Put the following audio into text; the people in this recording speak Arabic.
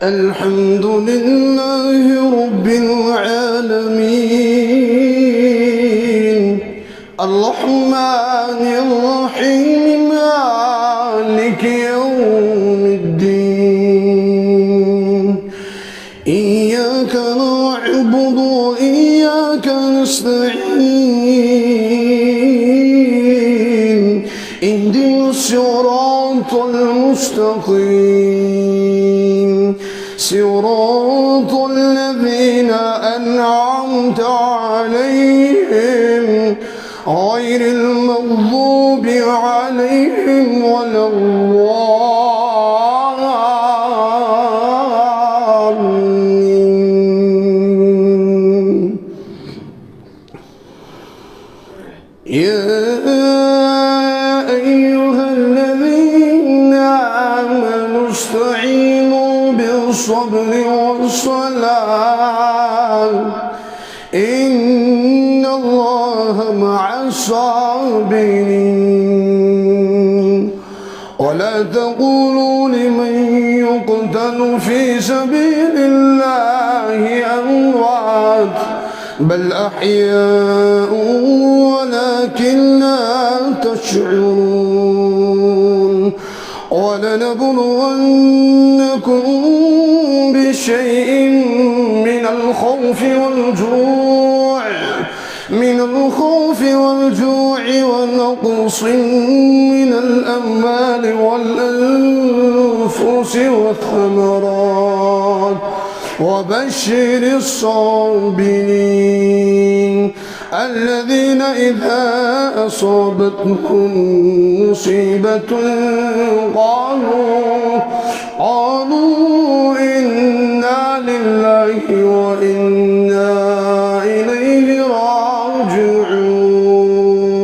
الحمد لله رب العالمين الرحمن الرحيم مالك يوم الدين إياك نعبد وإياك نستعين اهدنا الصراط المستقيم صراط الذين أنعمت عليهم غير المغضوب عليهم ولا الضالين. يا أيها الذين آمنوا استعينوا بالصبر والصلاة إن الله مع الصابرين. ولا تقولوا لمن يقتل في سبيل الله أموات بل أحياء ولكن لا تشعرون. ولنبلونكم بشيء من الخوف والجوع ونقص من الأموال والأنفس والثمرات وبشر الصابرين الذين إذا أصابتهم مصيبة قالوا إنا لله وإنا إليه راجعون.